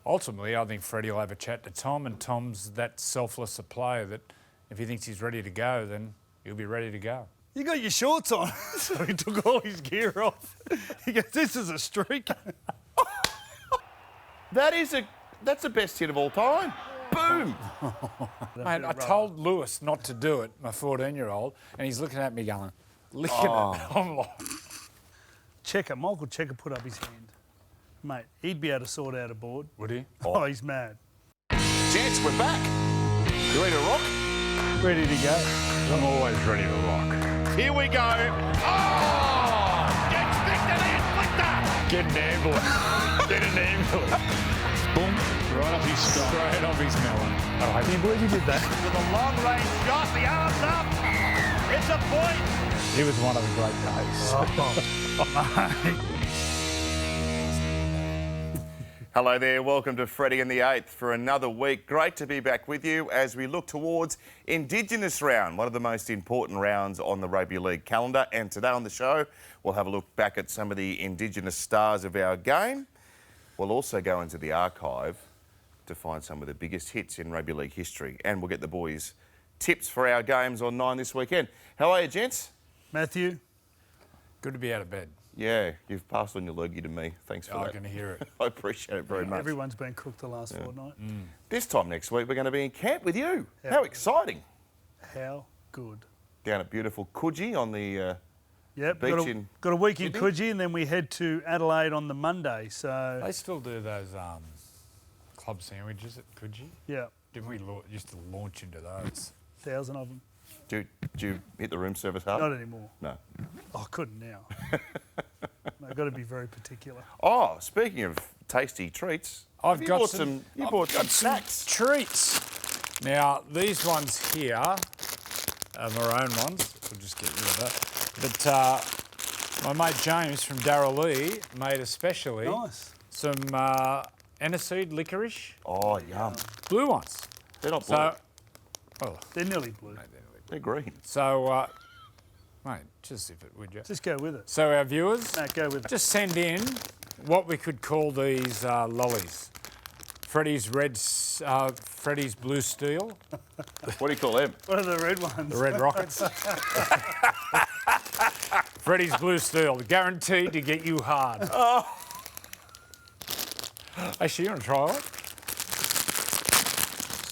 ultimately, I think Freddie will have a chat to Tom, and Tom's that selfless a player that if he thinks he's ready to go, then he'll be ready to go. You got your shorts on. So he took all his gear off. He goes, this is a streak. That's the best hit of all time. Boom. Mate, I told Lewis not to do it, my 14-year-old, and he's looking at me going, licking it. I'm like... Checker, Michael Checker put up his hand. Mate, he'd be able to sort out a board. Would he? Oh, he's mad. Gents, we're back. You ready to rock? Ready to go. I'm always ready to rock. Here we go. Oh! Gets sticked to the inflictor. Get an ambulance. Get an ambulance. Boom. Right off his stomach. Straight off his melon. Oh, Can you believe he did that? With a long-range shot, the arms up. It's a point. He was one of the great days. Hello there, welcome to Freddy and the Eighth for another week. Great to be back with you as we look towards Indigenous Round, one of the most important rounds on the Rugby League calendar. And today on the show, we'll have a look back at some of the Indigenous stars of our game. We'll also go into the archive to find some of the biggest hits in Rugby League history. And we'll get the boys' tips for our games on 9 this weekend. How are you, gents? Matthew? Good to be out of bed. Yeah, you've passed on your lurgy to me. Thanks for that. I can hear it. I appreciate it very much. Everyone's been cooked the last fortnight. This time next week, we're going to be in camp with you. How exciting. How good. Down at beautiful Coogee on the Yep, beach in got a week in Sydney? Coogee and then we head to Adelaide on the Monday. So, They still do those club sandwiches at Coogee. yeah, Didn't we used to launch into those? 1,000 of them. Do you hit the room service hard? Not anymore. No. Oh, I couldn't now. I've got to be very particular. Oh, speaking of tasty treats, I've you got bought some- You bought some snacks. Treats. Now, these ones here are Maroon ones. We'll just get rid of that. But my mate James from Darrowlee made especially Nice. some aniseed licorice, Oh, yum. blue ones. They're not blue. So, oh, They're nearly blue. They're green. so mate, just zip it, would you? Just go with it. So our viewers, Matt, go with it. just send in what we could call these lollies. Freddy's Freddy's blue steel, What do you call them? What are the red ones? the red rockets. Freddy's blue steel, guaranteed to get you hard. Oh. Actually, you want to try it?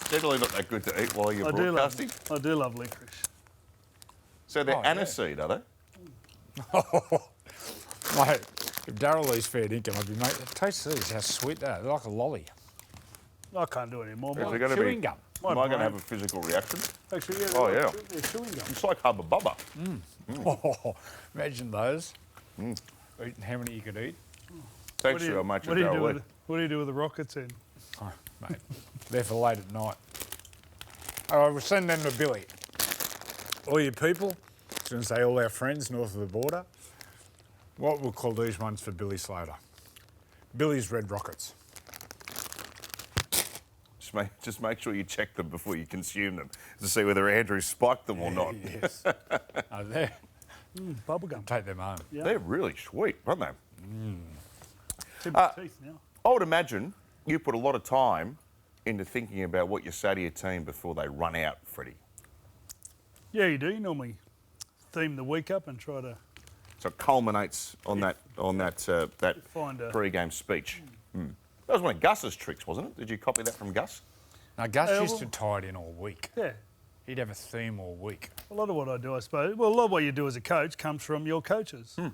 Definitely not that good to eat while you're I do broadcasting. love licorice. So they're Oh, yeah. aniseed, are they? Mate, if Darrowlee's fair dinkum, I'd be mate. Taste these, how sweet they are. They're like a lolly. I can't do it anymore. Is there Mine. going to Chewing be? gum. Am I going to brain. have a physical reaction? Actually, yeah. Oh, yeah. They're chewing gum. It's like Hubba Bubba. Oh, imagine those. Eating how many you could eat. Thanks to our mate what do you do Darrowlee. with What do you do with the rockets then? Oh, mate, they're for late at night. All right, we'll send them to Billy. All you people, I was going to say all our friends north of the border, what we'll call these ones for Billy Slater. Billy's Red Rockets. Just make sure you check them before you consume them to see whether Andrew spiked them or not. Yes. There. Bubblegum. Take them home. Yeah. They're really sweet, aren't they? It's in my teeth now. I would imagine you put a lot of time into thinking about what you say to your team before they run out, Freddie. Yeah, you do. You normally theme the week up and try to So it culminates on that find a... pre-game speech. That was one of Gus's tricks, wasn't it? Did you copy that from Gus? Now, Gus Yeah, used well- to tie it in all week. Yeah. He'd have a theme all week. A lot of what I do, I suppose, well, a lot of what you do as a coach comes from your coaches. I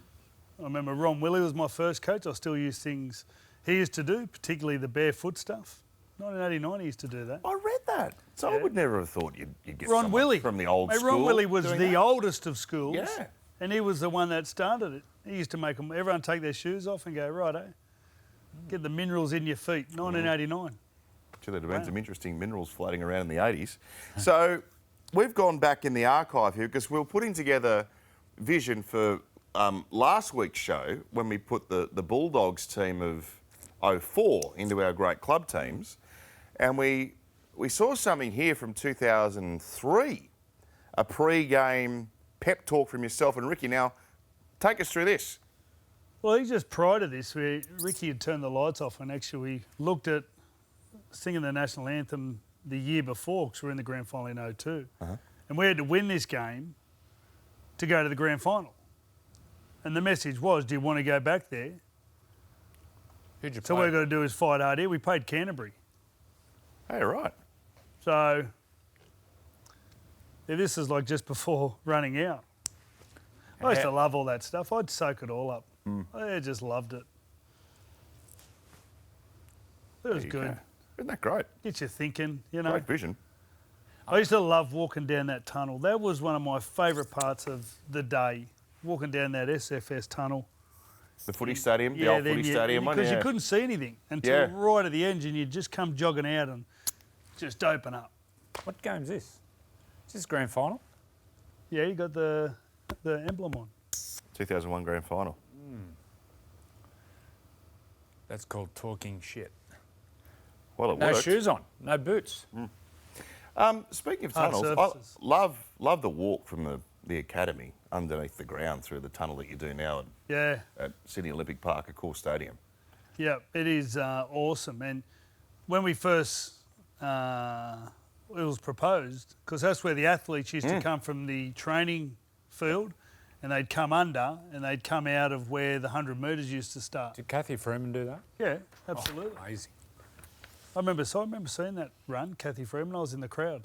remember Ron Willie was my first coach. I still use things he used to do, particularly the barefoot stuff. 1989 he used to do that. I read that. So I would never have thought you'd get Ron someone Willie. from the old Mate, school. Ron Willie was doing the that. oldest of schools. Yeah. And he was the one that started it. He used to make everyone take their shoes off and go, righto, get the minerals in your feet. 1989. Gee, there'd have been some interesting minerals floating around in the 80s. So we've gone back in the archive here because we were putting together vision for last week's show when we put the Bulldogs team of 04 into our great club teams. And we saw something here from 2003, a pre-game pep talk from yourself and Ricky. Now, take us through this. Well, just prior to this, Ricky had turned the lights off and actually looked at singing the national anthem the year before because we were in the grand final in 2002. And we had to win this game to go to the grand final. And the message was, do you want to go back there? Who'd you So play? what we've got to do is fight hard here. We played Canterbury. Hey, right. So yeah, this is like just before running out. I used to love all that stuff. I'd soak it all up. I just loved it. It was There you good. go. Isn't that great? Get you thinking, you know. Great vision. I used to love walking down that tunnel. That was one of my favourite parts of the day, walking down that SFS tunnel. The footy stadium, the old footy stadium one, because yeah. you couldn't see anything until right at the end, and you'd just come jogging out and just open up. What game's this? Is this grand final? Yeah, you got the emblem on. 2001 grand final. That's called talking shit. Well, it No worked. shoes on, no boots. Speaking of Hard tunnels, surfaces. I love the walk from the academy underneath the ground through the tunnel that you do now Yeah, at Sydney Olympic Park, a cool stadium. yeah, it is awesome. And when we first, it was proposed, because that's where the athletes used to come from the training field, and they'd come under, and they'd come out of where the 100 metres used to start. Did Kathy Freeman do that? Yeah, absolutely. Amazing. I remember seeing that run, Kathy Freeman. I was in the crowd.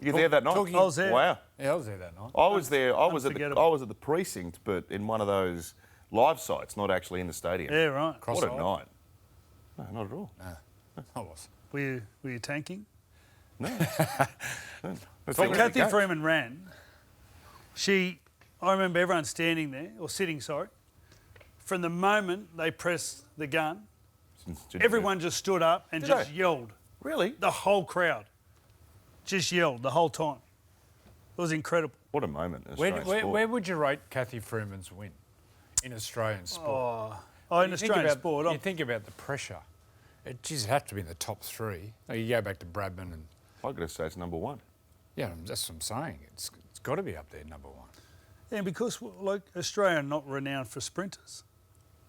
You there that night? I was there. Wow. Yeah, I was there that night. I was there. I was Unforgettable. at the precinct, but in one of those live sites, not actually in the stadium. Yeah, right. What a Cross-eyed? night. No, not at all. I was. Were you tanking? No. When That's Kathy the Freeman ran, I remember everyone standing there, or sitting, sorry. From the moment they pressed the gun, everyone just stood up and Did just they? yelled. Really? The whole crowd just yelled the whole time. It was incredible. What a moment in Australian sport. Where would you rate Kathy Freeman's win in Australian sport? In Australian sport, You think about the pressure. It just had to be in the top three. You go back to Bradman and... I've got to say it's number one. Yeah, that's what I'm saying. It's got to be up there, number one. and because like Australia are not renowned for sprinters.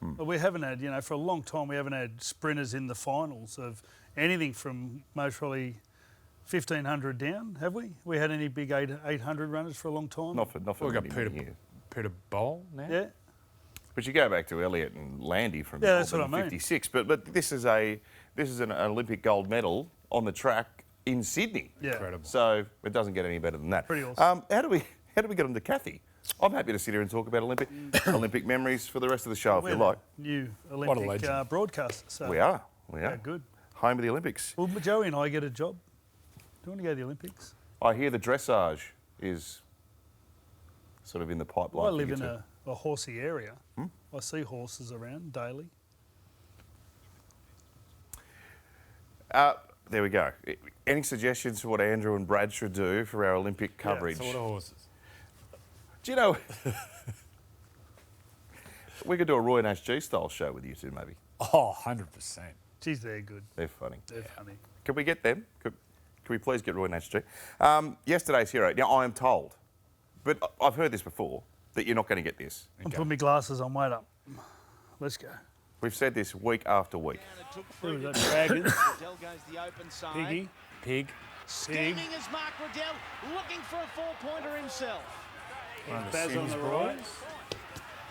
But we haven't had, for a long time, we haven't had sprinters in the finals of anything from most probably 1,500 down, have we? We had any big 800 runners for a long time? Not for We've got many, many years. Peter Bowl now. Yeah. But you go back to Elliott and Landy from Yeah, that's what I mean. 56. But this is an Olympic gold medal on the track in Sydney. Yeah. Incredible. So it doesn't get any better than that. Pretty awesome. How do we get on to Kathy? I'm happy to sit here and talk about Olympic memories for the rest of the show if We're you the like. new a Olympic legend. broadcaster. So We are. Yeah, good. Home of the Olympics. Will Joey and I get a job? Do you want to go to the Olympics? I hear the dressage is sort of in the pipeline. Well, I for live you in two. a horsey area. I see horses around daily. There we go. Any suggestions for what Andrew and Brad should do for our Olympic coverage? So what are horses? Do you know, we could do a Roy Nash G style show with you two, maybe. Oh, 100%. Geez, they're good. They're funny. They're funny. Can we get them? Can we please get Roy Nash G? Yesterday's hero. Now, I am told, but I've heard this before, that you're not going to get this. I'm putting my glasses on. Wait up. Let's go. We've said this week after week. Who was that? Dragons. Riddell goes the open side. Piggy. Pig. Scheming is Mark Riddell, looking for a four-pointer himself. Baz on the right.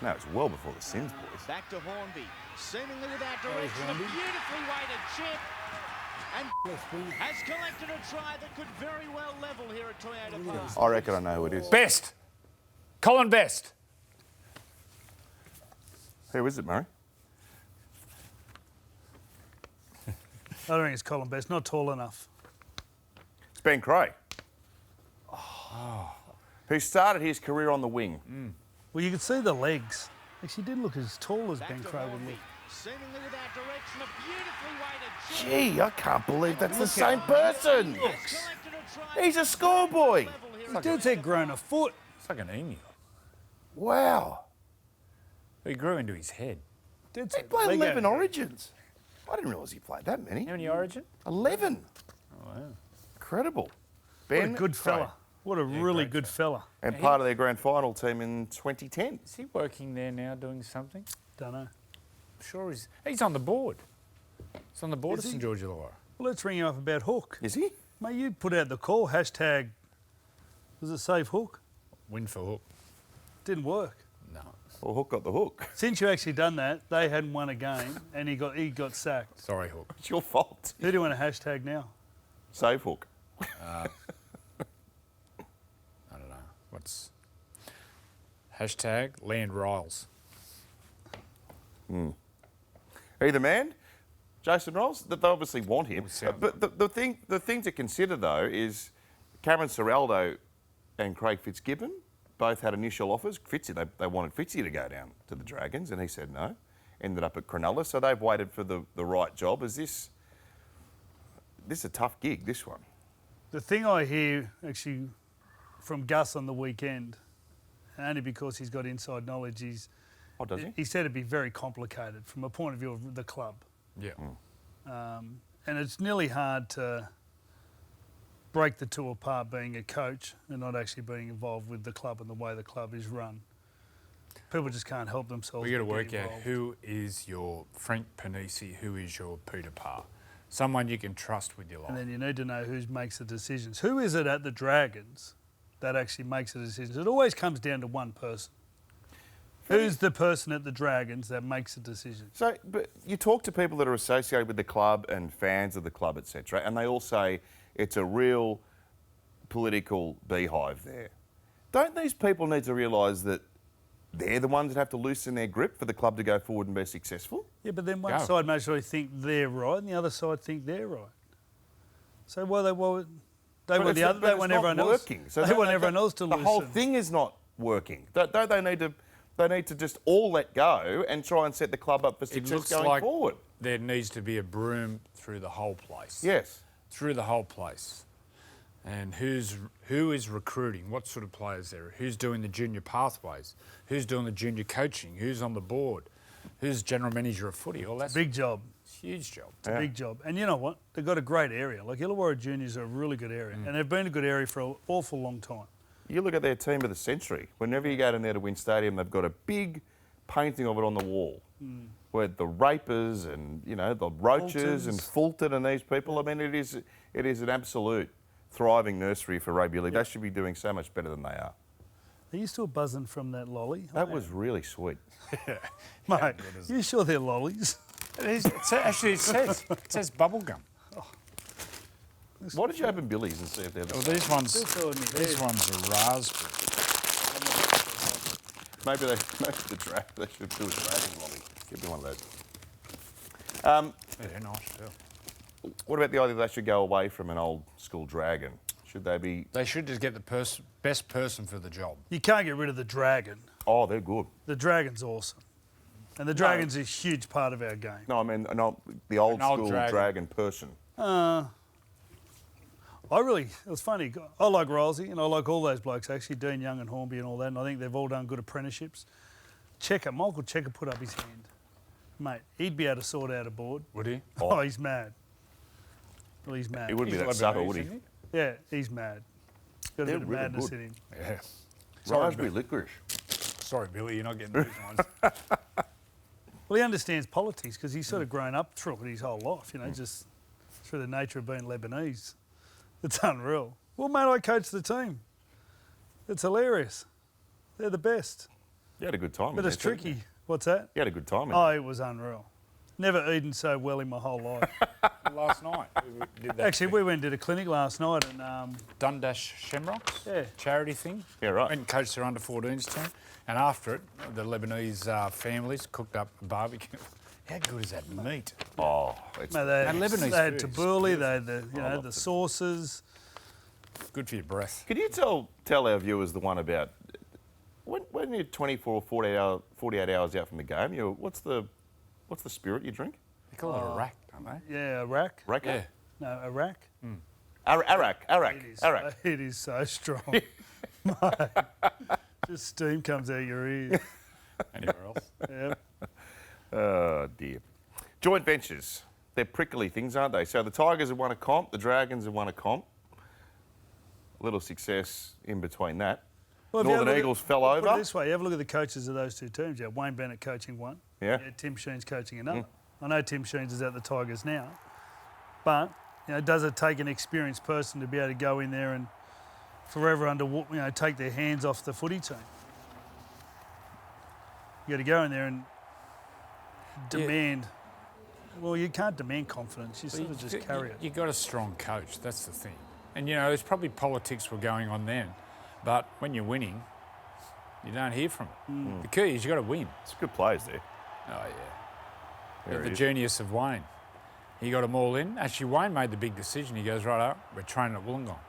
No, it's well before the Sins boys. Back to Hornby, seemingly without direction. A beautifully weighted chip. And has collected a try that could very well level here at Toyota Park. I reckon I know who it is. Best. Colin Best. Who is it, Murray? I don't think it's Colin Best. Not tall enough. It's Ben Cray. Who started his career on the wing. Well, you could see the legs. Actually, he didn't look as tall as Back Ben to Crow would Hornby, look. seemingly without direction. A beautifully weighted chip. Gee, I can't believe that's the same person. Has collected a try He's a schoolboy. level here at Dude's head grown a foot. It's like an emu. Wow. He grew into his head. Dude's He head played leg 11 out. origins. I didn't realise he played that many. How many origin? 11. Oh, wow. Incredible. What a Ben good Cray. fella. What a really great good fella. And part of their grand final team in 2010. Is he working there now doing something? Don't know. I'm sure he's on the board. He's on the board Is of he? St George Illawarra. Well, let's ring you up about Hook. Is he? Mate, you put out the call, hashtag, was it Save Hook? Win for Hook. Didn't work. No. Well, Hook got the hook. Since you actually done that, they hadn't won a game and he got sacked. Sorry, Hook. It's your fault. Who do you want a hashtag now? Save Hook. I don't know. What's... Hashtag Land Riles. Either man, Jason Rolls, they obviously want him. sound- But the thing to consider, though, is Cameron Ciraldo and Craig Fitzgibbon both had initial offers. Fitzy, they wanted Fitzy to go down to the Dragons, and he said no. Ended up at Cronulla, so they've waited for the right job. Is this a tough gig, this one? The thing I hear actually from Gus on the weekend, only because he's got inside knowledge, Oh, does he? he said it'd be very complicated from a point of view of the club. Yeah. And it's nearly hard to break the two apart, being a coach and not actually being involved with the club and the way the club is run. People just can't help themselves. We got to but work get out involved. who is your Frank Panisi, who is your Peter Parr. Someone you can trust with your life. And then you need to know who makes the decisions. Who is it at the Dragons that actually makes the decisions? It always comes down to one person. Who's the person at the Dragons that makes the decisions? So, but you talk to people that are associated with the club and fans of the club, etc., and they all say it's a real political beehive there. Don't these people need to realise that they're the ones that have to loosen their grip for the club to go forward and be successful? Yeah, but then one Go. side makes sure they think they're right, and the other side think they're right. So why they want But the other? but They it's want not everyone working. else. So They don't want everyone else to The loosen. whole thing is not working. Don't they need to? They need to just all let go and try and set the club up for It success looks going like forward. there needs to be a broom through the whole place. Yes. Through the whole place. And who is recruiting? What sort of players there? Who's doing the junior pathways? Who's doing the junior coaching? Who's on the board? Who's general manager of footy? All that's Big job. a huge job. It's a big job. And you know what? They've got a great area. Like Illawarra Juniors are a really good area. And they've been a good area for an awful long time. You look at their team of the century. Whenever you go down there to Win Stadium, they've got a big painting of it on the wall, where the Rapers and the Roaches and Fulton and these people. I mean, it is an absolute thriving nursery for rugby league. They should be doing so much better than they are. Are you still buzzing from that lolly? That was really sweet. Mate, you sure they're lollies? It is. It says bubble gum. Why did you open Billy's and see if they're the Well, same? these ones These are raspberry. Maybe they should do a dragon lolly. Give me one of those. Yeah, nice too. What about the idea they should go away from an old school dragon? Should they be? They should just get the best person for the job. You can't get rid of the dragon. Oh, they're good. The dragon's awesome. And the dragon's a huge part of our game. No, I mean the old An old school dragon. dragon person. It was funny. I like Rolsey and I like all those blokes actually, Dean Young and Hornby and all that, and I think they've all done good apprenticeships. Michael Checker put up his hand. Mate, he'd be able to sort out a board. Would he? Oh, he's mad. Well, he's mad. He wouldn't be He's that subtle, Lebanese, would he? isn't Yeah, he's mad. Got a They're bit of really madness good. in him. Yeah. Raspberry licorice. Sorry, Billy, you're not getting these ones. Well, he understands politics because he's sort of grown up through it his whole life, just through the nature of being Lebanese. It's unreal. Well, mate, I coach the team. It's hilarious. They're the best. You had a good time. But in it's there, didn't tricky. You? What's that? You had a good time. In Oh, it was unreal. Never eaten so well in my whole life. Last night we did that. Actually, we went and did a clinic last night and Dundash Shamrocks Yeah. charity thing. Yeah, right. Went and coached their under-14s team, and after it, the Lebanese families cooked up a barbecue. How good is that meat? Oh, it's mate, they, And Lebanese they had food is tabbouleh, they had the, love the it. sauces. Good for your breath. Could you tell our viewers the one about when you're 24 or 48 hours out from the game? What's the spirit you drink? They call it a rack, don't they? Yeah, Iraq. Raka? Yeah. No, Iraq. Arak. It is so strong. Mate, just steam comes out your ears. Anywhere else? Yep. Oh, dear. Joint ventures. They're prickly things, aren't they? So the Tigers have won a comp, the Dragons have won a comp. Little success in between that. Well, if you Northern have a look Eagles at- fell Put it over. this way, you have a look at the coaches of those two teams. You have Wayne Bennett coaching one. Yeah. Tim Sheen's coaching another. I know Tim Sheen's is at the Tigers now, but does it take an experienced person to be able to go in there and forever take their hands off the footy team? You got to go in there and demand. Well, you can't demand confidence. You sort of just carry it. You got a strong coach. That's the thing. And there's probably politics were going on then, but when you're winning, you don't hear from it. The key is you got to win. It's good players there. Oh yeah. The genius of Wayne. He got them all in. Actually, Wayne made the big decision. He goes, right, we're training at Wollongong.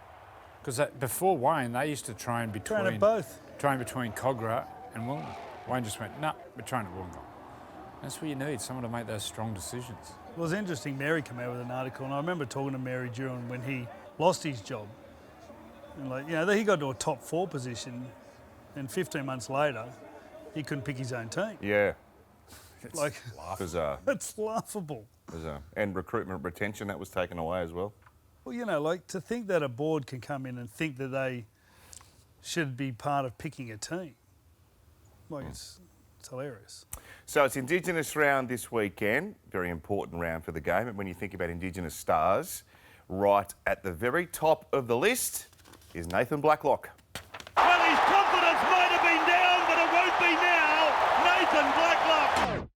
Because before Wayne, they used to train between... Train at both. Train between Cogra and Wollongong. Wayne just went, no, we're training at Wollongong. That's what you need, someone to make those strong decisions. Well, it was interesting. Mary came out with an article, and I remember talking to Mary during when he lost his job. And he got to a top 4 position, and 15 months later, he couldn't pick his own team. Yeah. It's bizarre. It's laughable. Bizarre. And recruitment retention, that was taken away as well. Well, to think that a board can come in and think that they should be part of picking a team, it's hilarious. So it's Indigenous round this weekend, very important round for the game. And when you think about Indigenous stars, right at the very top of the list is Nathan Blacklock. Well, his confidence might have been down, but it won't be now. Nathan Blacklock.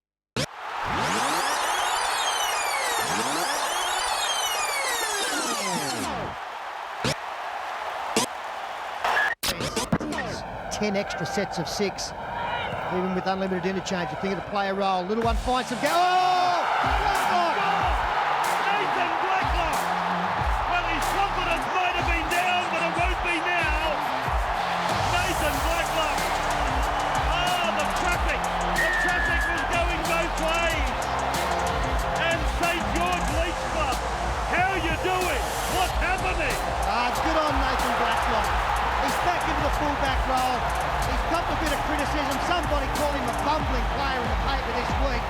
Ten extra sets of 6. Even with unlimited interchange, you think of the player role. Little one finds some go. Oh! Nathan Blacklock! Well, his confidence might have been down, but it won't be now. Nathan Blacklock. Oh, the traffic. The traffic was going both ways. And St. George Leach Club, how you doing? What's happening? Good on Nathan Blacklock. He's back into the fullback role. He's got a bit of criticism. Somebody called him a bumbling player in the paper this week.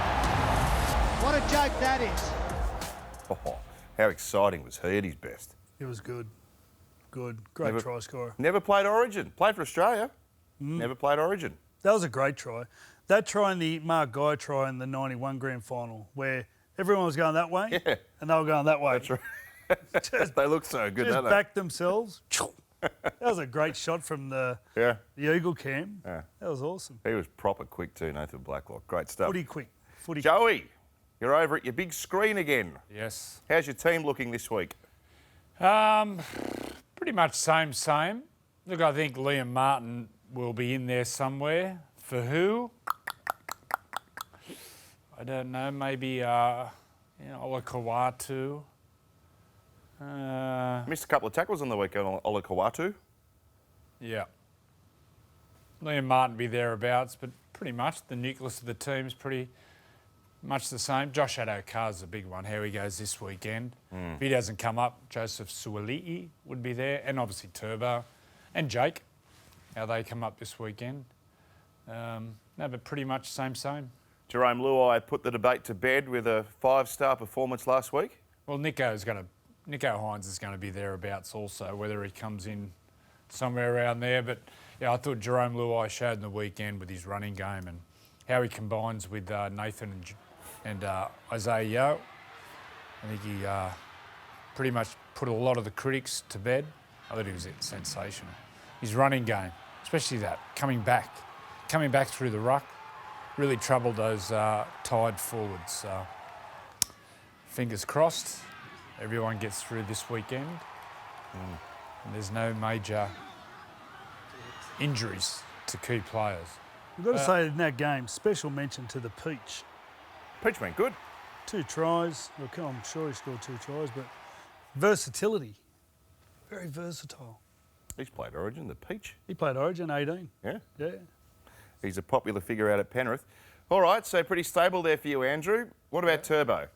What a joke that is. Oh, how exciting was he at his best? It was good. Good. Great try scorer. Never played Origin. Played for Australia. Never played Origin. That was a great try. That try and the Mark Guy try in the 91 grand final, where everyone was going that way and they were going that way. That's right. They look so good, don't they? Backed themselves. That was a great shot from the Eagle cam. Yeah. That was awesome. He was proper quick too, Nathan Blacklock. Great stuff. Footy quick. Joey, you're over at your big screen again. Yes. How's your team looking this week? Pretty much same. Look, I think Liam Martin will be in there somewhere. For who? I don't know. Maybe Ola Kawatu. Missed a couple of tackles on the weekend on Ola Kawatu. Yeah. Liam Martin be thereabouts, but pretty much the nucleus of the team's pretty much the same. Josh Addo-Carr's a big one, how he goes this weekend. If he doesn't come up, Joseph Suali'i would be there, and obviously Turbo and Jake, how they come up this weekend. No, but pretty much same. Jerome Luai put the debate to bed with a 5-star performance last week. Well, Nico Hines is going to be thereabouts also, whether he comes in somewhere around there. But, I thought Jerome Luai showed in the weekend with his running game and how he combines with Nathan and Isaiah Yeo. I think he pretty much put a lot of the critics to bed. I thought he was sensational. His running game, especially that, coming back through the ruck, really troubled those tied forwards. So, fingers crossed. Everyone gets through this weekend and there's no major injuries to key players. You've got to say in that game, special mention to the Peach. Peach went good. 2 tries. Look, I'm sure he scored 2 tries, but versatility. Very versatile. He's played Origin, the Peach. He played Origin 18. Yeah. Yeah. He's a popular figure out at Penrith. All right, so pretty stable there for you, Andrew. What about Turbo?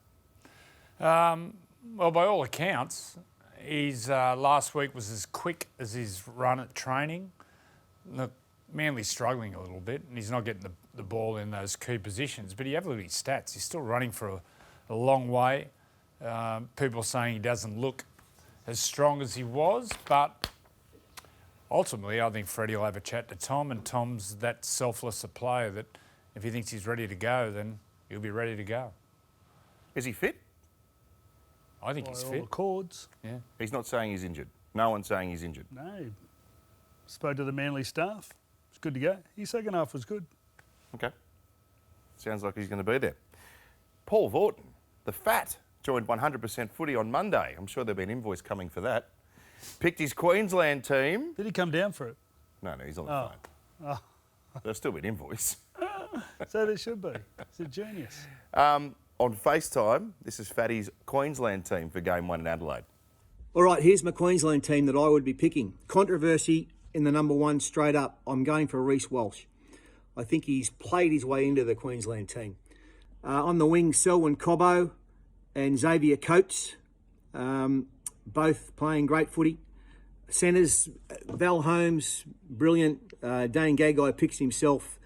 Well, by all accounts, his last week was as quick as his run at training. Look, Manly's struggling a little bit and he's not getting the ball in those key positions, but you have a look at his stats. He's still running for a long way. People are saying he doesn't look as strong as he was, but ultimately I think Freddie will have a chat to Tom, and Tom's that selfless a player that if he thinks he's ready to go, then he'll be ready to go. Is he fit? I think by he's all fit. accords. Yeah. He's not saying he's injured. No one's saying he's injured. No. Spoke to the Manly staff. It's good to go. His second half was good. Okay. Sounds like he's going to be there. Paul Vaughton, the Fat, joined 100% footy on Monday. I'm sure there'll be an invoice coming for that. Picked his Queensland team. Did he come down for it? No, he's on the Oh. phone. There'll still be an invoice. So there should be. He's a genius. On FaceTime, this is Fatty's Queensland team for Game 1 in Adelaide. All right, here's my Queensland team that I would be picking. Controversy in the number one straight up. I'm going for Reece Walsh. I think he's played his way into the Queensland team. On the wing, Selwyn Cobbo and Xavier Coates, both playing great footy. Centres, Val Holmes, brilliant. Dane Gagai picks himself.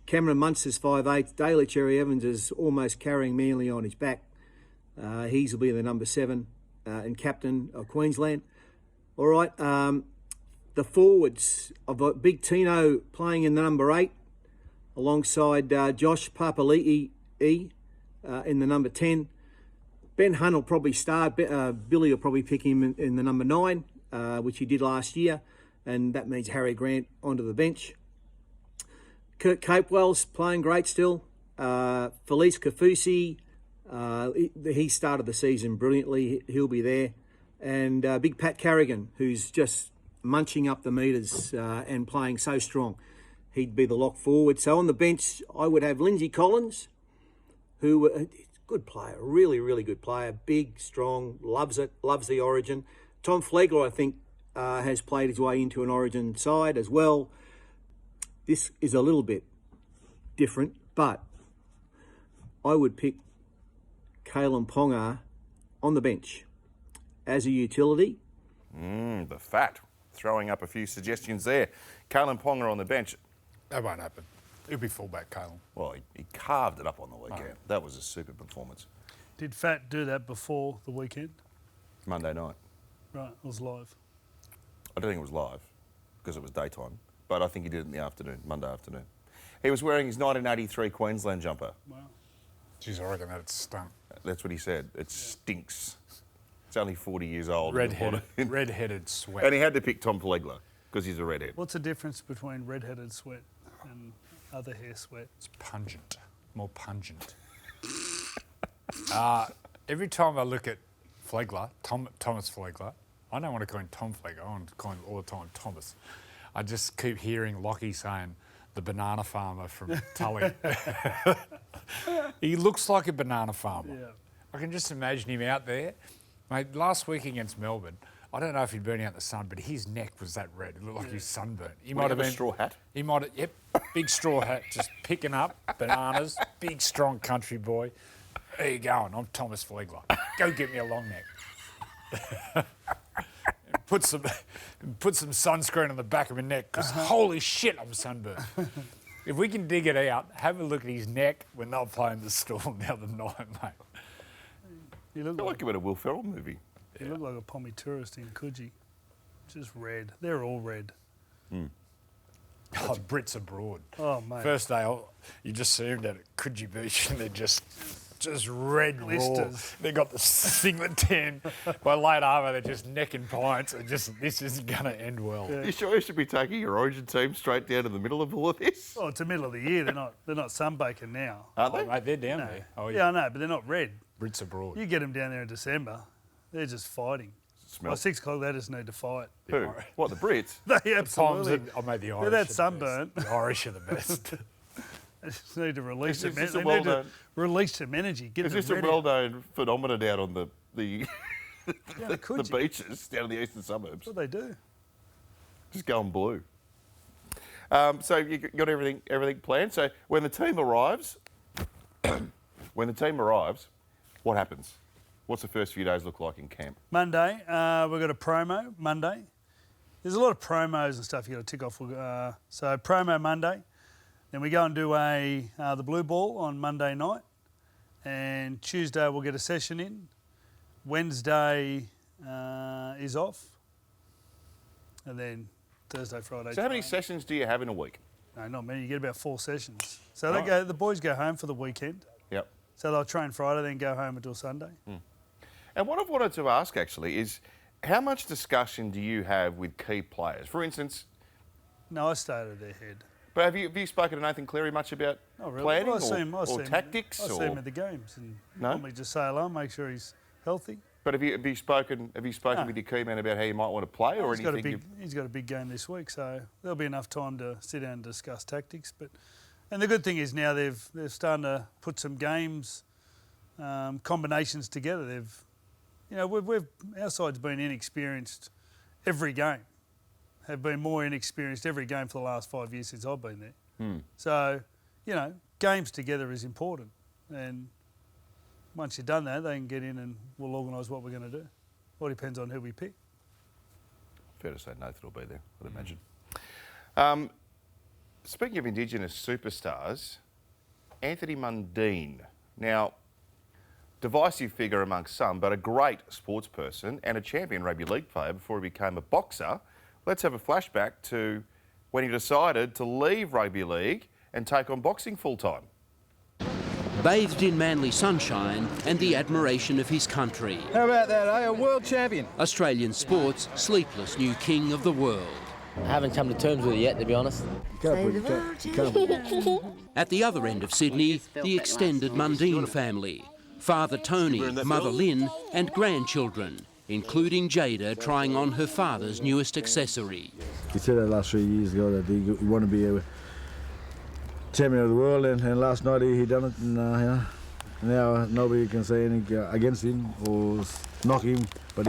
Cameron Munster's 5'8". Daly Cherry Evans is almost carrying Manly on his back. He's will be the number 7 and captain of Queensland. All right, the forwards, I've got Big Tino playing in the number 8 alongside Josh Papali'i in the number 10. Ben Hunt will probably start. Billy will probably pick him in the number 9, which he did last year, and that means Harry Grant onto the bench. Kurt Capewell's playing great still. Felice Kafusi, he started the season brilliantly. He'll be there. And Big Pat Carrigan, who's just munching up the metres and playing so strong. He'd be the lock forward. So on the bench, I would have Lindsay Collins, who good player, really, really good player. Big, strong, loves it, loves the Origin. Tom Flegler, I think, has played his way into an Origin side as well. This is a little bit different, but I would pick Kalen Ponga on the bench as a utility. The Fat, throwing up a few suggestions there. Kalen Ponga on the bench. That won't happen. He'll be fullback, Kalen. Well, he carved it up on the weekend. That was a super performance. Did Fat do that before the weekend? Monday night. Right, it was live. I don't think it was live because it was daytime, but I think he did it in the afternoon, Monday afternoon. He was wearing his 1983 Queensland jumper. Wow. Jeez, I reckon that stunk. That's what he said. It stinks. It's only 40 years old. Red-headed sweat. And he had to pick Tom Flegler because he's a redhead. What's the difference between red-headed sweat and other hair sweat? It's pungent, more pungent. Every time I look at Flegler, Thomas Flegler, I don't want to call him Tom Flegler, I want to call him all the time Thomas. I just keep hearing Lockie saying, the banana farmer from Tully. He looks like a banana farmer. Yeah. I can just imagine him out there. Mate, last week against Melbourne, I don't know if he'd been out in the sun, but his neck was that red. It looked like he was sunburnt. He might have been a straw hat. He might have, yep, big straw hat, just picking up bananas. Big, strong country boy. There you going. I'm Thomas Flegler. Go get me a long neck. Put some sunscreen on the back of my neck because holy shit, I'm sunburned. If we can dig it out, have a look at his neck when they were playing the Storm the other night, mate. You look I feel like him in a Will Ferrell movie. You look like a pommy tourist in Coogee. Just red. They're all red. Oh, Brits abroad. Oh, mate. First day, you just see them down at Coogee Beach and they're just red raw. Blisters. They got the singlet tan. By late hour, they're just necking pints. And just this isn't going to end well. Yeah. You sure you should be taking your Origin team straight down to the middle of all of this? Oh, it's the middle of the year. They're not sunbaking now. Aren't Oh, they? mate, they're down No. there. Oh, Yeah, I know, but they're not red. Brits abroad. You get them down there in December, they're just fighting. By Smells. 6 o'clock, they just need to fight. Who? What, the Brits? They absolutely. I made the They're Irish. that are the sunburnt. best. The Irish are the best. They just need to release Is some this energy. a They need to well-known- release some energy. Get Is them this a ready. well-known phenomenon down on the Yeah, they the could. beaches down in the eastern suburbs? That's what they do. Just going blue. So you got everything planned. So when the team arrives, what happens? What's the first few days look like in camp? Monday, we've got a promo Monday. There's a lot of promos and stuff you got to tick off. So promo Monday. Then we go and do the blue ball on Monday night. And Tuesday we'll get a session in. Wednesday is off. And then Thursday, Friday. So how many training. sessions do you have in a week? No, not many. You get about 4 sessions. So Right. the boys go home for the weekend. Yep. So they'll train Friday, then go home until Sunday. And what I've wanted to ask actually is, how much discussion do you have with key players? For instance, No, I stayed at their head. but have you spoken to Nathan Cleary much about Not really. planning Well, I see him, tactics? I see him at the games and No? normally just say hello, make sure he's healthy. But have you spoken with your key man about how you might want to play or He's got, anything? he's got a big game this week, so there'll be enough time to sit down and discuss tactics. And the good thing is now they're starting to put some games combinations together. Our side's been inexperienced every game. Have been more inexperienced every game for the last 5 years since I've been there. So, games together is important. And once you've done that, they can get in and we'll organise what we're going to do. All depends on who we pick. Fair to say Nathan will be there, I'd imagine. Speaking of Indigenous superstars, Anthony Mundine. Now, divisive figure amongst some, but a great sports person and a champion rugby league player before he became a boxer. Let's have a flashback to when he decided to leave rugby league and take on boxing full-time. Bathed in manly sunshine and the admiration of his country. How about that, eh? A world champion. Australian sport's sleepless new king of the world. I haven't come to terms with it yet, to be honest. At the other end of Sydney, the extended Mundine family. Father Tony, Mother Lynn and grandchildren, including Jada trying on her father's newest accessory. He said that last 3 years ago that he wanted to be a champion of the world, and last night he done it, and now nobody can say anything against him or knock him, but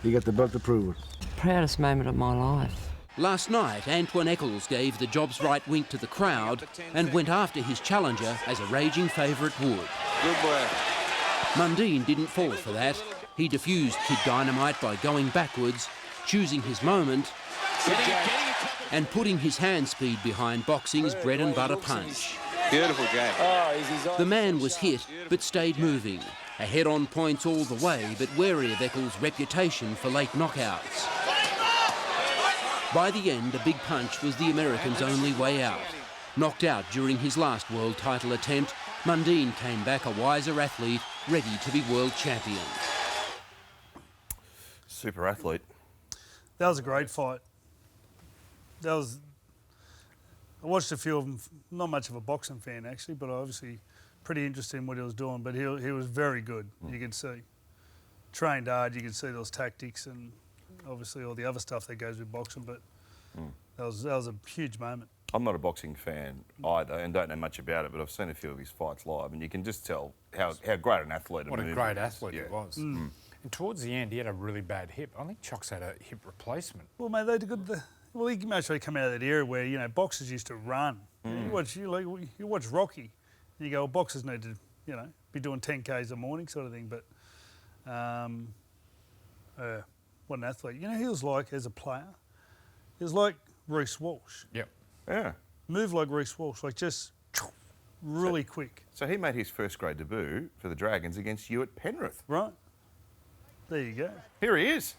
he got the belt to prove it. Proudest moment of my life. Last night, Antoine Eccles gave the job's right wink to the crowd and went after his challenger as a raging favourite would. Good boy. Mundine didn't fall for that. He diffused Kid Dynamite by going backwards, choosing his moment and putting his hand speed behind boxing's bread and butter punch. Beautiful game. The man was hit but stayed moving. A head-on points all the way, but wary of Eccles' reputation for late knockouts. By the end, a big punch was the American's only way out. Knocked out during his last world title attempt, Mundine came back a wiser athlete, ready to be world champion. Super athlete. That was a great fight. I watched a few of them. Not much of a boxing fan actually, but obviously pretty interested in what he was doing. But he was very good. You could see, trained hard. You could see those tactics and obviously all the other stuff that goes with boxing. But that was a huge moment. I'm not a boxing fan either and don't know much about it, but I've seen a few of his fights live, and you can just tell how great an athlete What a great athlete he was. Mm. And towards the end, he had a really bad hip. I think Chocs had a hip replacement. Well, mate, they did good. Well, he must have come out of that era where boxers used to run. You watch Rocky, and you go, well, boxers need to be doing 10Ks a morning sort of thing. But what an athlete! He was like as a player. He was like Reece Walsh. Yep. Yeah. Moved like Reece Walsh, like just really quick. So he made his first grade debut for the Dragons against you at Penrith. Right. There you go. Here he is.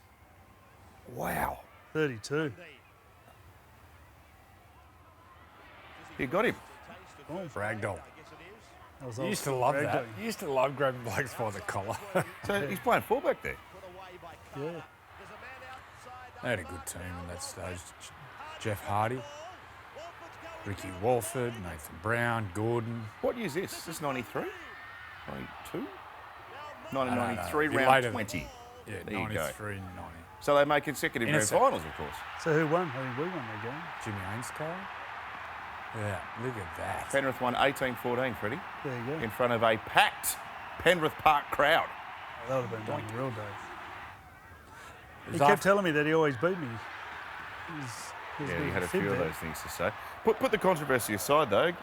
Wow. 32. You got him. Oh, ragdoll. You You used to love that. You used to love grabbing blokes by the collar. So he's playing fullback there. Yeah. They had a good team at that stage. Jeff Hardy, Ricky Walford, Nathan Brown, Gordon. What year is this? Is this 93? 92? 1993, No. round Later. 20. Yeah, There you go. 93, 90. So they made consecutive grand finals, of course. So who won? I mean, we won that game. Jimmy Ainscow. Yeah, look at that. Penrith won 18-14, Freddie, There you go. in front of a packed Penrith Park crowd. That would have been one real day. He was kept after- telling me that he always beat me. Yeah, he had a few of those things to say. Put the controversy aside, though.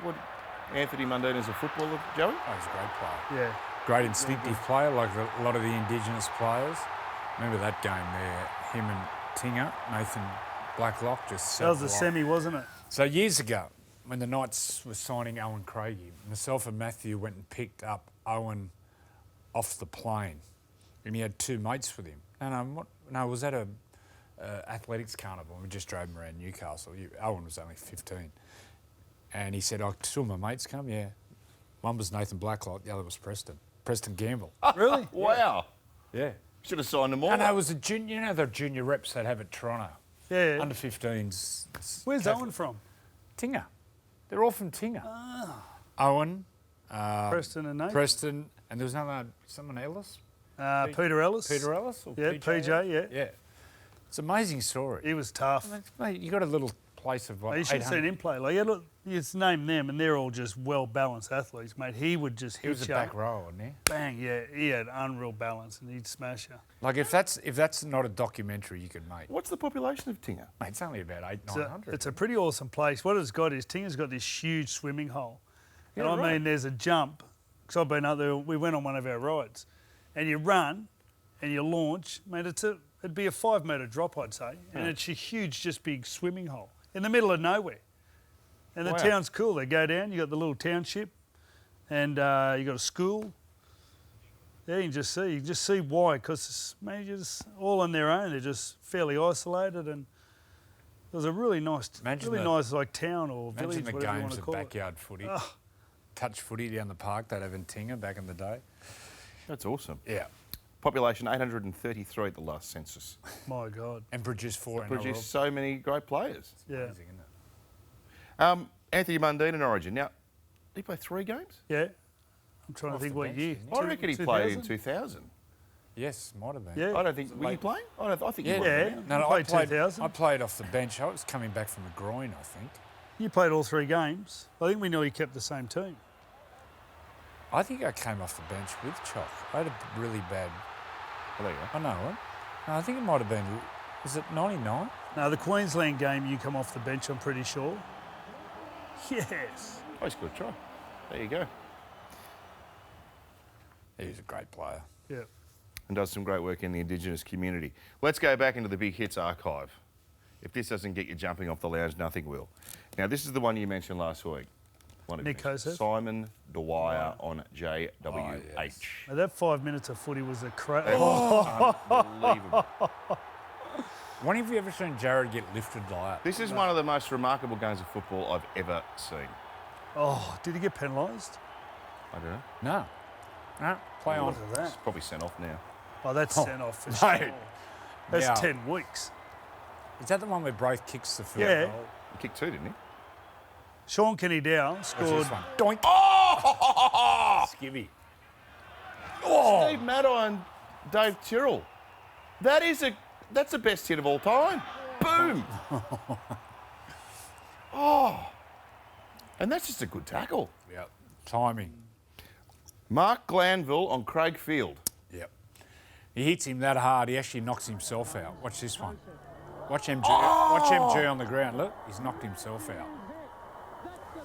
Anthony Mundine is a footballer, Joey? Oh, he's a great player. Yeah. Great instinctive player, like a lot of the Indigenous players. Remember that game there? Him and Tinger, Nathan Blacklock, just That was the set semi, wasn't it? So years ago, when the Knights were signing Owen Craigie, myself and Matthew went and picked up Owen off the plane, and he had two mates with him. No, it was at a athletics carnival. We just drove him around Newcastle. Owen was only 15, and he said, "Oh, two of my mates come." Yeah, one was Nathan Blacklock, the other was Preston Gamble. Really? Wow. Yeah. Should have signed them all. And it was a junior, you know the junior reps they'd have at Toronto? Yeah. Under 15s. Where's Owen from? Tinger. They're all from Tinger. Owen. Preston and Nathan. Preston. And there was someone Ellis? Peter Ellis. Peter Ellis? Or Yeah, PJ, yeah. Yeah. It's an amazing story. He was tough. Mate, you got a little place of You should have seen him play. Like, yeah, look, you just name them, and they're all just well-balanced athletes, mate. He would just hit He was a back row, wasn't he? Bang, yeah. He had unreal balance, and he'd smash you. Like, if that's not a documentary you could make. What's the population of Tinger? Mate, it's only about 900. It's a pretty awesome place. What it's got is Tinger's got this huge swimming hole. And Yeah, I right. mean, there's a jump, because I've been up there, we went on one of our rides, and you run, and you launch. Mate, it'd be a 5-metre drop, I'd say, and it's a huge, just big swimming hole in the middle of nowhere. And the town's cool. They go down, you got the little township, and you got a school. Yeah, you can just see why, because mate, you're just all on their own. They're just fairly isolated, and it was a really nice, nice like town or village, Imagine the whatever you want games to of call it. backyard footy. Oh. Touch footy down the park they'd have in Tinger back in the day. That's awesome. Yeah. Population 833 at the last census. My God. And produced 4 NRL. Produced so many great players. Yeah. Amazing, isn't it? Anthony Mundine in Origin. Now, did he play 3 games? Yeah. I'm trying Off to think the what bench, year. didn't I reckon he played in 2000. Yes, might have been. Yeah. I don't think... Were you playing? I think he Yeah. was. Yeah. No, He I played 2000. I played off the bench. I was coming back from a groin, I think. You played all 3 games. I think we nearly kept the same team. I think I came off the bench with Chalk. I had a really bad... Well, there you go. I know it. No, I think it might have been... Was it 99? No, the Queensland game, you come off the bench, I'm pretty sure. Yes. Oh, he's got a try. There you go. He was a great player. Yeah. And does some great work in the Indigenous community. Let's go back into the Big Hits archive. If this doesn't get you jumping off the lounge, nothing will. Now, this is the one you mentioned last week. Nick Kosef. Simon Dwyer on JWH. Now, that 5 minutes of footy was a Unbelievable. When have you ever seen Jared get lifted like that? This is one of the most remarkable games of football I've ever seen. Oh, did he get penalised? I don't know. No. No, play on. Look at He's that. probably sent off now. Oh, that's sent off for mate. sure. That's Yeah. 10 weeks. Is that the one where Braith kicks the field Yeah. goal? He kicked 2, didn't he? Sean Kenny Dow What's scored. this one? Doink. Oh! Skivvy. Steve Maddai and Dave Tyrrell. That's the best hit of all time. Boom. Oh. And that's just a good tackle. Yep. Timing. Mark Glanville on Craig Field. Yep. He hits him that hard, he actually knocks himself out. Watch this one. Watch MG. Watch MG on the ground. Look, he's knocked himself out.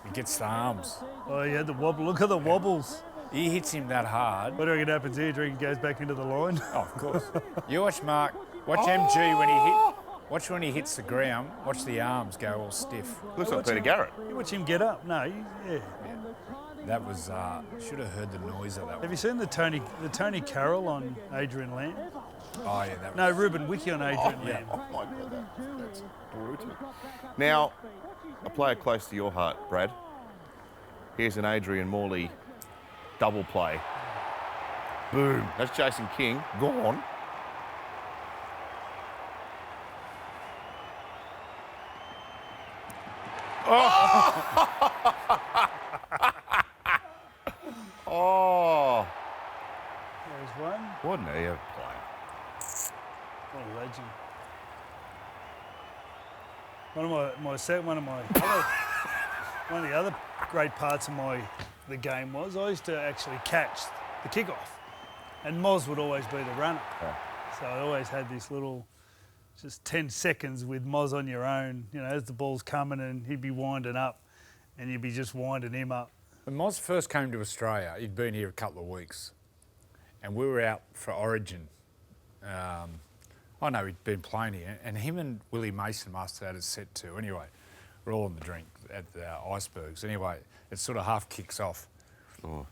He gets the arms. Oh, yeah, the wobble. Look at the wobbles. He hits him that hard. What do you reckon happens here? Do you reckon he goes back into the line? Oh, of course. You watch Mark. Watch MG when he hit. Watch when he hits the ground. Watch the arms go all stiff. Looks like Peter Garrett. You watch him get up. No, yeah. That was. Should have heard the noise of that Have one. you seen the Tony Carroll on Adrian Lamb? Oh yeah, that was. No, Ruben Wiki on Adrian Lamb. Oh, my God, that's brutal. Now, a player close to your heart, Brad. Here's an Adrian Morley double play. Boom. That's Jason King. Gone. Oh. There's one. What an air player. What a legend. One of the other great parts of the game was I used to actually catch the kickoff, and Moz would always be the runner. Yeah. So I always had this little, just 10 seconds with Moz on your own. You know, as the ball's coming and he'd be winding up, and you'd be just winding him up. When Moz first came to Australia, he'd been here a couple of weeks, and we were out for Origin. I know he'd been playing here, and him and Willie Mason must have had it set too. Anyway, we're all on the drink at the Icebergs. Anyway, it sort of half kicks off. Oh.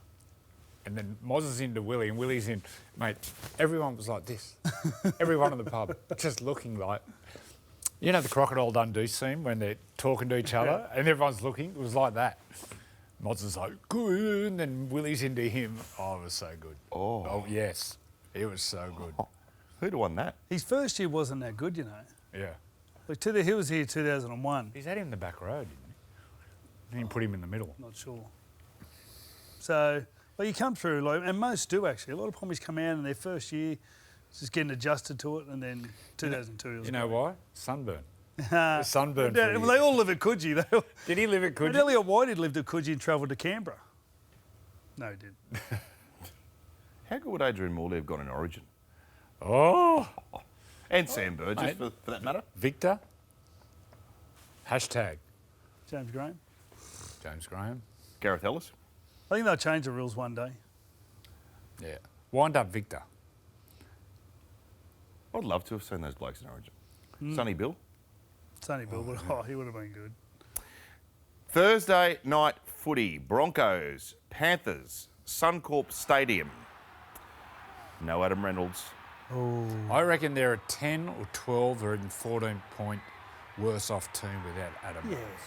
And then Moz is into Willie, and Willie's in. Mate, everyone was like this. Everyone in the pub, just looking like... You know the Crocodile Dundee scene when they're talking to each other and everyone's looking? It was like that. Moz is like, good, and then Willie's into him. Oh, it was so good. Oh. Oh, yes. He was so good. Who'd have won that? His first year wasn't that good, you know. Yeah. Like, he was here 2001. He's had him in the back row, didn't he? Didn't put him in the middle. Not sure. So, well, you come through, like, and most do actually. A lot of Pommies come out in their first year, just getting adjusted to it, and then 2002 was You know great. why? Sunburn. Sunburn. Yeah, well, they all live at Coogee. Did he live at Coogee? Elliot White had lived at Coogee and travelled to Canberra. No, he didn't. How good would Adrian Morley have gone in Origin? Oh. And Sam Burgess, Mate. for that matter. Victor. Hashtag. James Graham. James Graham. Gareth Ellis. I think they'll change the rules one day. Yeah. Wind up Victor. I'd love to have seen those blokes in Origin. Sonny Bill. Sonny Bill, he would have been good. Thursday night footy. Broncos, Panthers, Suncorp Stadium. No Adam Reynolds. I reckon they're a 10 or 12 or even 14-point worse off team without Adam Reynolds.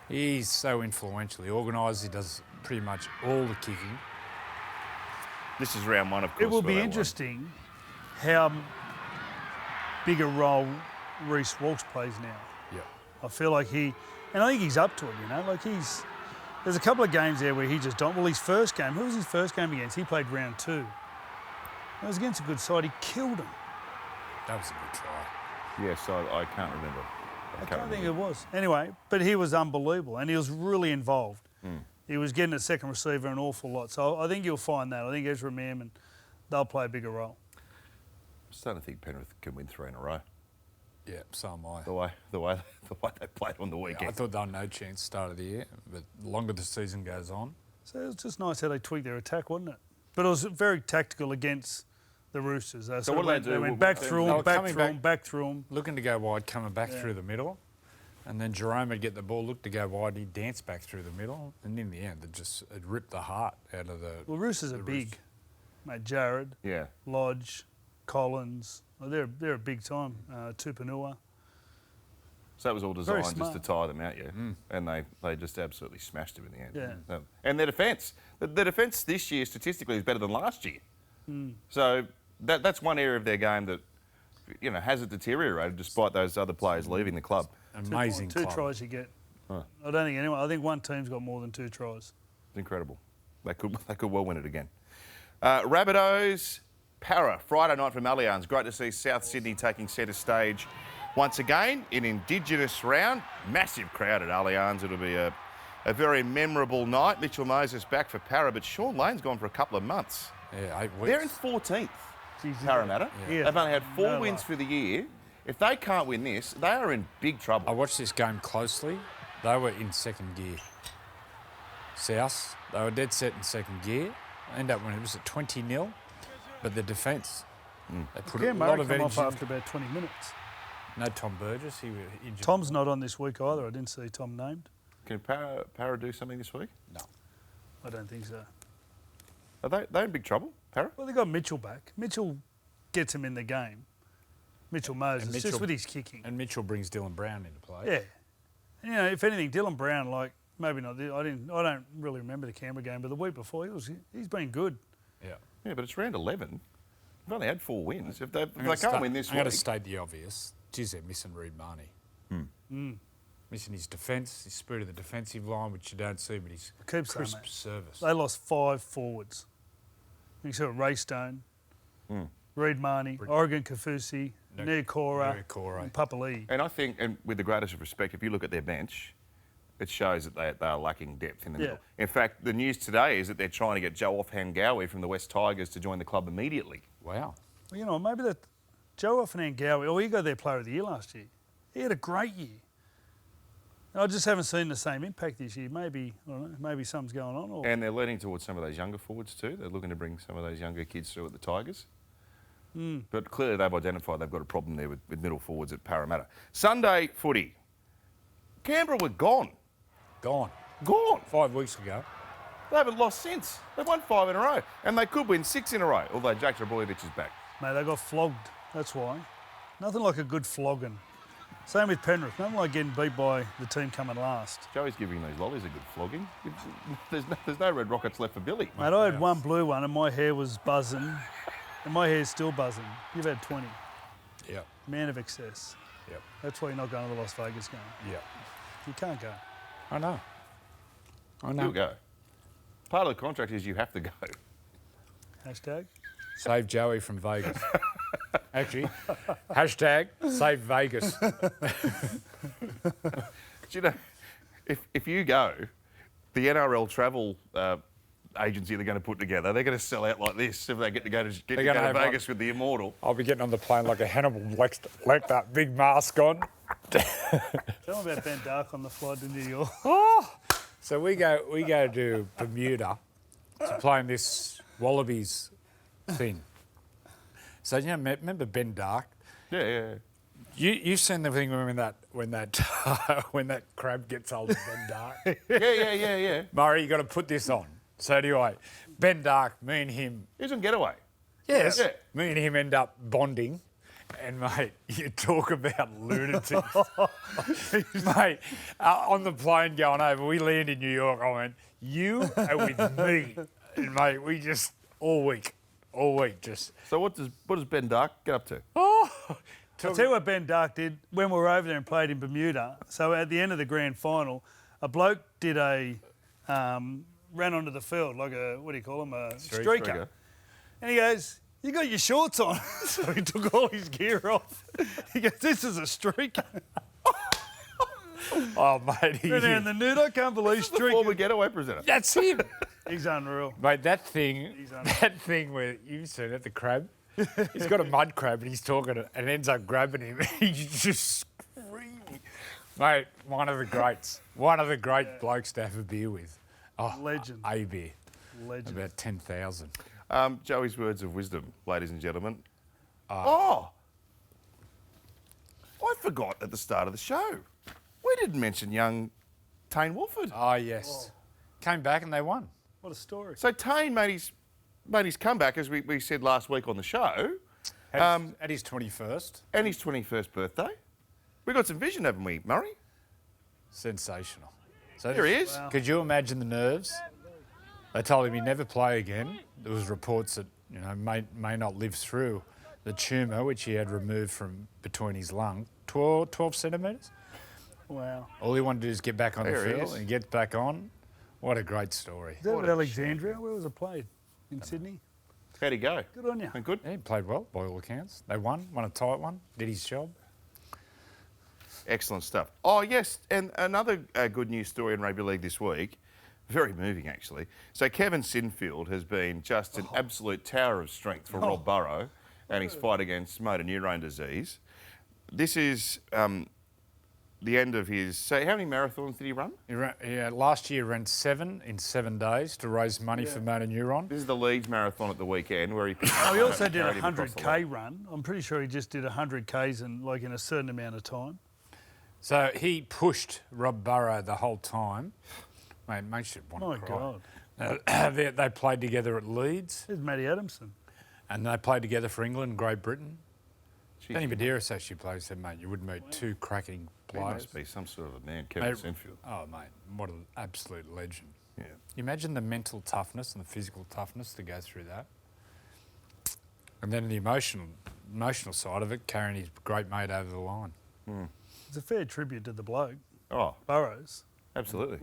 He's so influential. He organises, he does pretty much all the kicking. This is round one, of course. It will for be that interesting how big a role Reece Walsh plays now. Yeah. I feel like I think he's up to it, you know. Like there's a couple of games there where he just don't. Well, his first game, who was his first game against? He played round 2. It was against a good side. He killed him. That was a good try. Yes, I can't remember. I don't think it was. Anyway, but he was unbelievable and he was really involved. He was getting a second receiver an awful lot. So I think you'll find that. I think Ezra Mann, they'll play a bigger role. I'm starting to think Penrith can win 3 in a row. Yeah, so am I. The way they played on the weekend. I thought they had no chance start of the year, but the longer the season goes on. So it was just nice how they tweaked their attack, wasn't it? But it was very tactical against the Roosters. So what did they do? They went back through them, back through them. Looking to go wide, coming back through the middle. And then Jerome would get the ball, look to go wide, he'd dance back through the middle. And in the end, it ripped the heart out of the... Well, Roosters are big. Mate, Jared, Lodge, Collins. Oh, they're a big time. Tupanua. So that was all designed just to tire them out, And they just absolutely smashed him in the end. Yeah. And their defence. The defence this year statistically is better than last year. So that's one area of their game that, you know, hasn't deteriorated despite those other players leaving the club. Amazing Two tries you get. I don't think anyone. I think one team's got more than 2 tries. It's incredible. They could well win it again. Rabbitohs, Para, Friday night from Allianz. Great to see South Sydney taking centre stage once again in Indigenous round. Massive crowd at Allianz. It'll be a very memorable night. Mitchell Moses back for Para, but Sean Lane's gone for a couple of months. Yeah, 8 weeks. They're in 14th, Parramatta. Yeah. They've only had 4 wins for the year. If they can't win this, they are in big trouble. I watched this game closely. They were in second gear. South, they were dead set in second gear. Ended up when it was at 20-0, but the defence, they put a lot of come energy off after about 20 minutes. No Tom Burgess, he was injured. Tom's not on this week either. I didn't see Tom named. Can Para do something this week? No. I don't think so. Are they in big trouble, Para? Well, they got Mitchell back. Mitchell gets him in the game. Mitchell Moses, just with his kicking. And Mitchell brings Dylan Brown into play. Yeah. And, you know, if anything, Dylan Brown, like, maybe not. I don't really remember the Canberra game, but the week before, he's been good. Yeah. Yeah, but it's round 11. They've only had 4 wins. If they can't win this I'm week... going to state the obvious. Geez, they're missing Reed Marnie. Missing his defence, his spirit of the defensive line, which you don't see, but his crisp service. They lost 5 forwards. You saw Raystone, Reed Marnie, Oregon Kafusi, Niokora, and Papali'i. And I think, and with the greatest of respect, if you look at their bench, it shows that they are lacking depth in the middle. In fact, the news today is that they're trying to get Joe Off-Hangawi from the West Tigers to join the club immediately. Wow. Well, you know, maybe that Joe Off-Hangawi, he got their Player of the Year last year. He had a great year. I just haven't seen the same impact this year. Maybe, I don't know, maybe something's going on. Or... And they're leaning towards some of those younger forwards too. They're looking to bring some of those younger kids through at the Tigers. But clearly they've identified they've got a problem there with middle forwards at Parramatta. Sunday footy. Canberra were gone. Gone. 5 weeks ago. They haven't lost since. They've won 5 in a row. And they could win 6 in a row, although Jake Trbojevic is back. Mate, they got flogged. That's why. Nothing like a good flogging. Same with Penrith. Nothing like getting beat by the team coming last. Joey's giving these lollies a good flogging. There's no red rockets left for Billy. Mate, I had one blue one and my hair was buzzing. And my hair's still buzzing. You've had 20. Yep. Man of excess. Yep. That's why you're not going to the Las Vegas game. Yep. You can't go. I know. You'll go. Part of the contract is you have to go. Hashtag. Save Joey from Vegas. Actually, hashtag save Vegas. Do you know, if you go, the NRL travel agency they're going to put together, they're going to sell out like this if they get to go to Vegas with the Immortal. I'll be getting on the plane like a Hannibal Lecter, big mask on. Tell them about Ben Dark on the flight to New York. So we go to Bermuda to play in this Wallabies thing. So you know, remember Ben Dark? Yeah. You've seen the thing when that crab gets hold of Ben Dark. Yeah. Murray, you got to put this on. So do I. Ben Dark, me and him. He's on Getaway. Yes. Yeah. Me and him end up bonding. And, mate, you talk about lunatics. Mate, on the plane going over, we land in New York. I went, you are with me. And, mate, we just, all week just. So what does Ben Dark get up to? I'll tell you what Ben Dark did when we were over there and played in Bermuda. So at the end of the grand final, a bloke did ran onto the field like a, what do you call him, a streaker. And he goes, you got your shorts on. So he took all his gear off. He goes, this is a streaker. Oh, mate. Ran down the nude. I can't believe streaker. Former Getaway presenter. That's him. He's unreal. Mate, that thing where you've seen it, the crab, he's got a mud crab and he's talking and ends up grabbing him. He's just screaming. Mate, one of the great blokes to have a beer with. Oh, Legend. A beer. Legend. About 10,000. Joey's words of wisdom, ladies and gentlemen. I forgot at the start of the show. We didn't mention young Tane Wolford. Oh, yes. Came back and they won. What a story. So Tane made his comeback, as we said last week on the show. At his 21st. And his 21st birthday. We got some vision, haven't we, Murray? Sensational. So There he is. Wow. Could you imagine the nerves? They told him he'd never play again. There was reports that may not live through the tumour, which he had removed from between his lung, 12 centimetres. Wow. All he wanted to do is get back on There the he field is. and get back on. What a great story. Is that at Alexandria? Where was it played? In Sydney? How'd he go? Good on you. Went good? Yeah, he played well, by all accounts. They won a tight one, did his job. Excellent stuff. Oh, yes, and another good news story in rugby league this week. Very moving, actually. So Kevin Sinfield has been just an absolute tower of strength for Rob Burrow and his fight against motor neurone disease. This is the end of his... So how many marathons did he run? Last year he ran 7 in 7 days to raise money for motor neuron. This is the Leeds Marathon at the weekend where he... He also did a 100K run. I'm pretty sure he just did 100Ks in a certain amount of time. So he pushed Rob Burrow the whole time. Mate, makes you want to cry. My God. They played together at Leeds. There's Matty Adamson. And they played together for England, Great Britain. Danny Medeiros actually played, said, mate, you wouldn't meet two cracking He players. must be some sort of a man, Kevin Sinfield. Oh, mate, what an absolute legend. Yeah. You imagine the mental toughness and the physical toughness to go through that. And then the emotional side of it, carrying his great mate over the line. Mm. It's a fair tribute to the bloke. Oh. Burrows. Absolutely.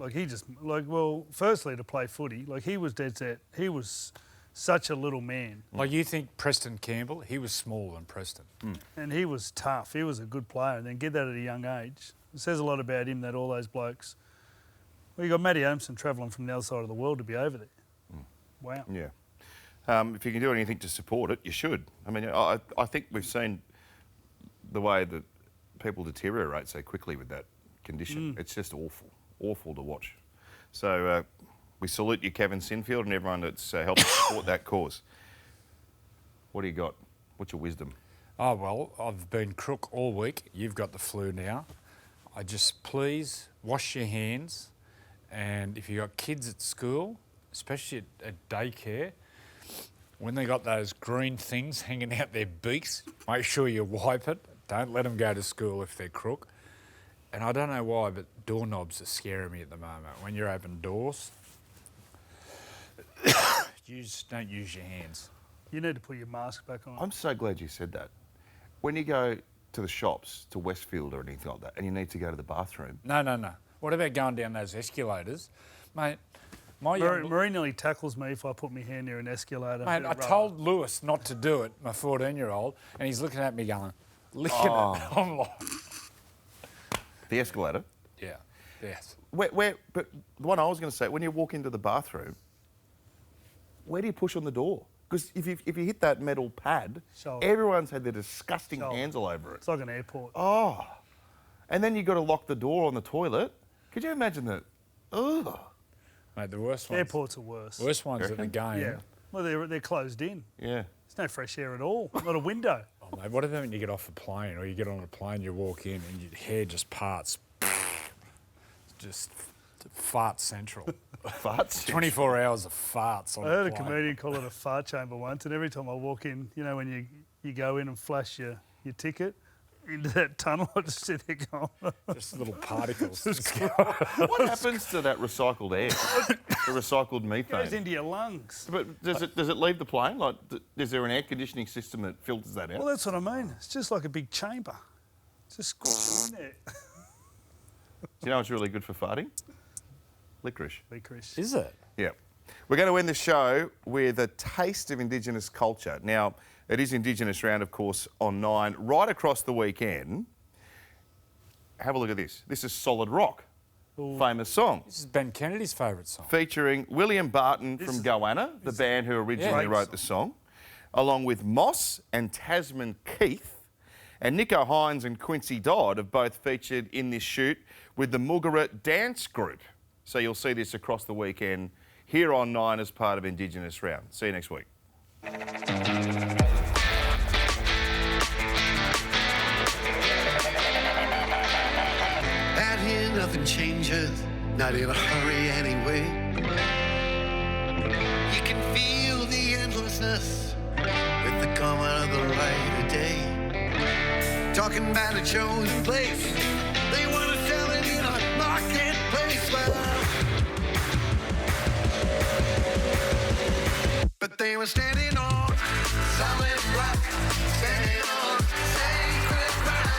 Firstly, to play footy, he was dead set. He was such a little man. Like, you think Preston Campbell, he was smaller than Preston. Mm. And he was tough. He was a good player. And then get that at a young age. It says a lot about him that all those blokes... Well, you got Matty Adamson travelling from the other side of the world to be over there. Mm. Wow. Yeah. If you can do anything to support it, you should. I mean, I think we've seen the way that people deteriorate so quickly with that condition. It's just awful to watch. So we salute you, Kevin Sinfield, and everyone that's helped support that cause. What do you got? What's your wisdom? Oh, well, I've been crook all week. You've got the flu now. Please wash your hands. And if you've got kids at school, especially at daycare, when they got those green things hanging out their beaks, make sure you wipe it. Don't let them go to school if they're crook. And I don't know why, but doorknobs are scaring me at the moment. When you open doors, don't use your hands. You need to put your mask back on. I'm so glad you said that. When you go to the shops, to Westfield or anything like that, and you need to go to the bathroom. No. What about going down those escalators? Mate, Marie nearly tackles me if I put my hand near an escalator. Mate, I told Lewis not to do it, my 14-year-old, and he's looking at me going, licking it. I'm like... The escalator? Yeah, yes. But the one I was going to say, when you walk into the bathroom, where do you push on the door? Because if you hit that metal pad, Shoulder. everyone's had their disgusting hands all over it. It's like an airport. Oh. And then you've got to lock the door on the toilet. Could you imagine that? Ugh. Mate, the worst ones... Airports are worse. Worst ones at the game. Yeah. Well, they're closed in. Yeah. There's no fresh air at all. Not a window. Oh, mate, what about when you get off a plane or you get on a plane, you walk in and your hair just parts? Just fart central. Fart central? 24 hours of farts on I heard a a plane. comedian call it a fart chamber once, and every time I walk in, you know, when you go in and flash your ticket into that tunnel, I just sit there going... Just little particles. What happens to that recycled air? The recycled methane? It goes into your lungs. But does it leave the plane? Like, is there an air conditioning system that filters that out? Well, that's what I mean. It's just like a big chamber. It's just in there. Do you know what's really good for farting? Licorice. Licorice. Is it? Yeah. We're going to end the show with a taste of Indigenous culture. Now, it is Indigenous Round, of course, on 9, right across the weekend. Have a look at this. This is Solid Rock, famous song. This is Ben Kennedy's favourite song. Featuring William Barton from Goanna, the band who originally wrote the song, along with Moss and Tasman Keith. And Nico Hines and Quincy Dodd have both featured in this shoot with the Mugara Dance Group. So you'll see this across the weekend here on 9 as part of Indigenous Round. See you next week. Out here nothing changes, not in a hurry anyway. You can feel the endlessness with the coming of the light of day. Talking about a chosen place, they want to sell it in a marketplace. But they were standing on solid rock, standing on sacred ground,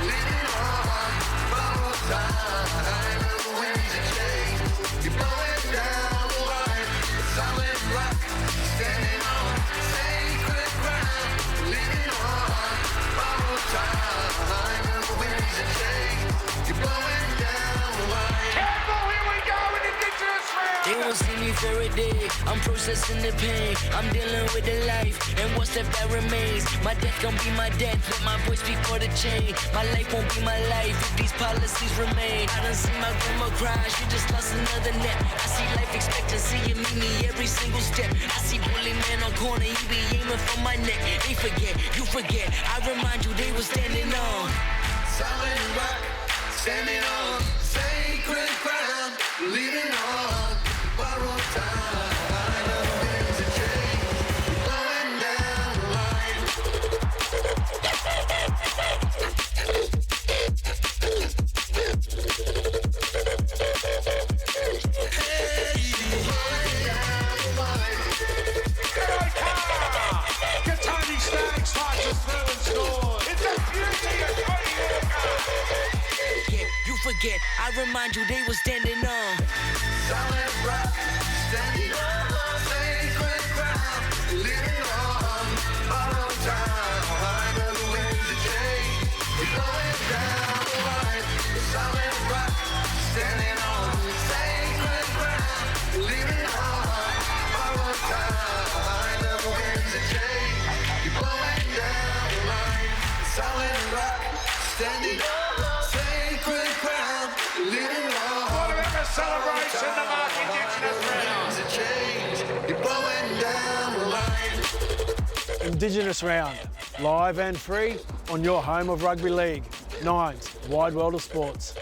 living on borrowed time. The winds of change, you're blowing down the line. Solid rock, standing on sacred ground, living on borrowed time. The winds of change, you're blowing down the line. Careful, here we go in Indigenous Round. They won't see me for a day. I'm processing the pain. I'm dealing with the life and what's that remains. My death gon' be my death. Let my voice be for the chain. My life won't be my life if these policies remain. I done seen my grandma cry. She just lost another net. I see life expectancy and meet me every single step. I see bully man on corner. He be aiming for my neck. They forget, you forget. I remind you they was standing on solid rock, standing on sacred ground, living on borrowed time. The winds of change, blowing down the line. Hey, blowing down the line. Katoni Staggs flashes through and scores. It's a beauty of Cody Walker. Yeah, you forget. I remind you they was standing on Solid rock, standing on sacred ground, living on borrowed time. The winds of change, you're blowing down the line. Solid rock, standing on sacred ground, living on borrowed time. The winds of change, you're blowing down the line. Solid rock, standing on sacred ground, living on. Celebration of our Indigenous Round. Change, you're blowing down the line. Indigenous Round, live and free on your home of rugby league. 9's Wide World of Sports.